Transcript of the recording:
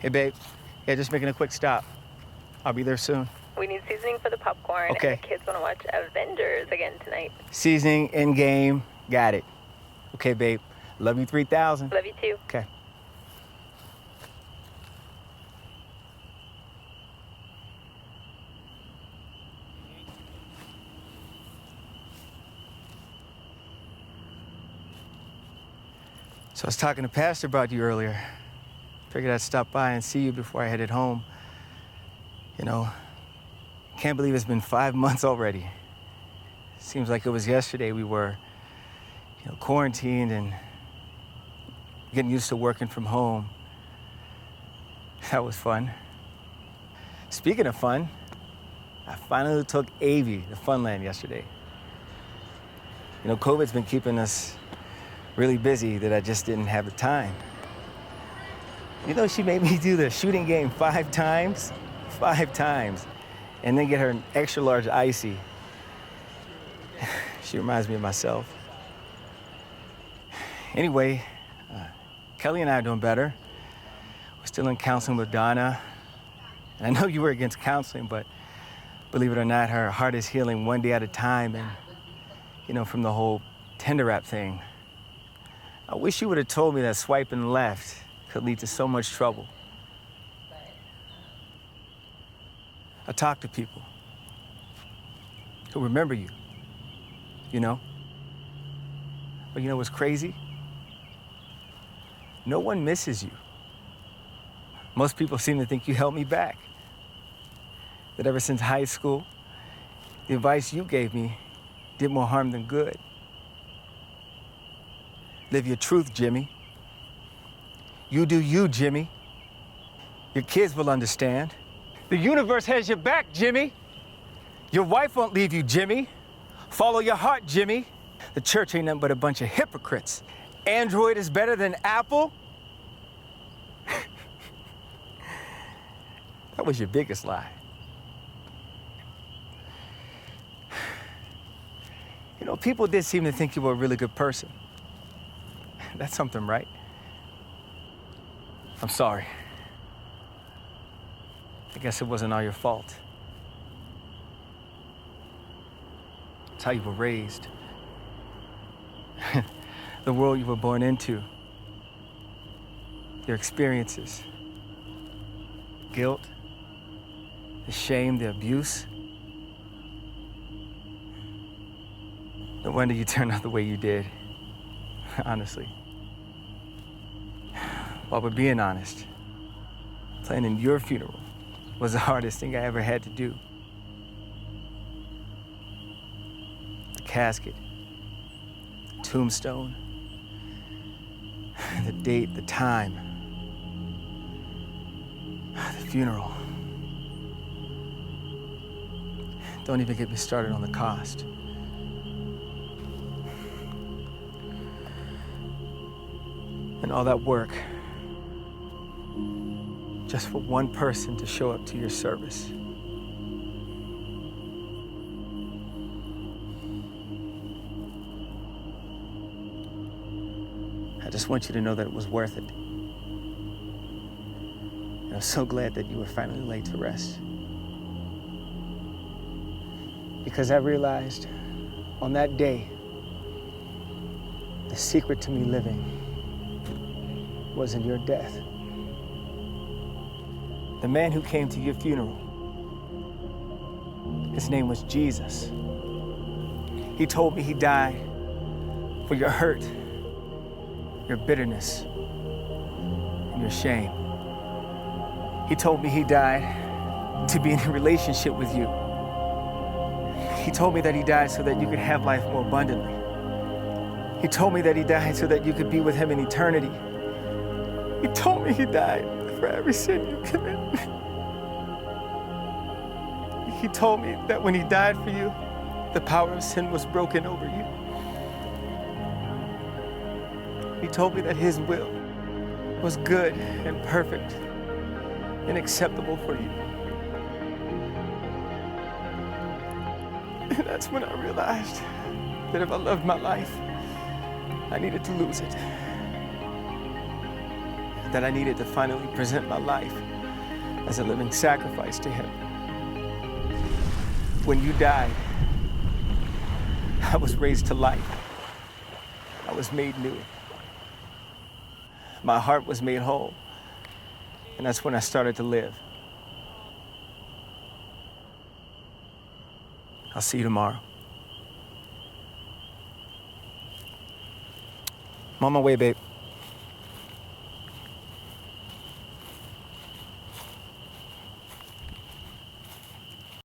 Hey, babe. Yeah, just making a quick stop. I'll be there soon. We need seasoning for the popcorn, Okay. and the kids want to watch Avengers again tonight. Seasoning, in-game, got it. Okay, babe. Love you 3,000. Love you too. Okay. So I was talking to Pastor about you earlier. Figured I'd stop by and see you before I headed home. You know, can't believe it's been 5 months already. Seems like it was yesterday we were, quarantined and getting used to working from home. That was fun. Speaking of fun, I finally took Avie to Funland yesterday. COVID's been keeping us really busy that I just didn't have the time. She made me do the shooting game 5 times, and then get her an extra large icy. She reminds me of myself. Anyway, Kelly and I are doing better. We're still in counseling with Donna. And I know you were against counseling, but believe it or not, her heart is healing one day at a time, and, from the whole Tinder app thing. I wish you would have told me that swiping left could lead to so much trouble. I talk to people who remember you, But what's crazy? No one misses you. Most people seem to think you held me back. That ever since high school, the advice you gave me did more harm than good. Live your truth, Jimmy. You do you, Jimmy. Your kids will understand. The universe has your back, Jimmy. Your wife won't leave you, Jimmy. Follow your heart, Jimmy. The church ain't nothing but a bunch of hypocrites. Android is better than Apple? That was your biggest lie. People did seem to think you were a really good person. That's something, right? I'm sorry. I guess it wasn't all your fault. It's how you were raised. The world you were born into. Your experiences. Guilt. The shame, the abuse. No wonder you turned out the way you did. Honestly. While we're being honest, planning your funeral was the hardest thing I ever had to do. The casket, the tombstone, the date, the time, the funeral. Don't even get me started on the cost. And all that work, just for one person to show up to your service. I just want you to know that it was worth it. And I'm so glad that you were finally laid to rest. Because I realized on that day, the secret to me living was in your death. The man who came to your funeral, his name was Jesus. He told me he died for your hurt, your bitterness, and your shame. He told me he died to be in a relationship with you. He told me that he died so that you could have life more abundantly. He told me that he died so that you could be with him in eternity. He told me he died for every sin you commit. He told me that when he died for you, the power of sin was broken over you. He told me that his will was good and perfect and acceptable for you. And that's when I realized that if I loved my life, I needed to lose it. that I needed to finally present my life as a living sacrifice to Him. When you died, I was raised to life. I was made new. My heart was made whole. And that's when I started to live. I'll see you tomorrow. I'm on my way, babe.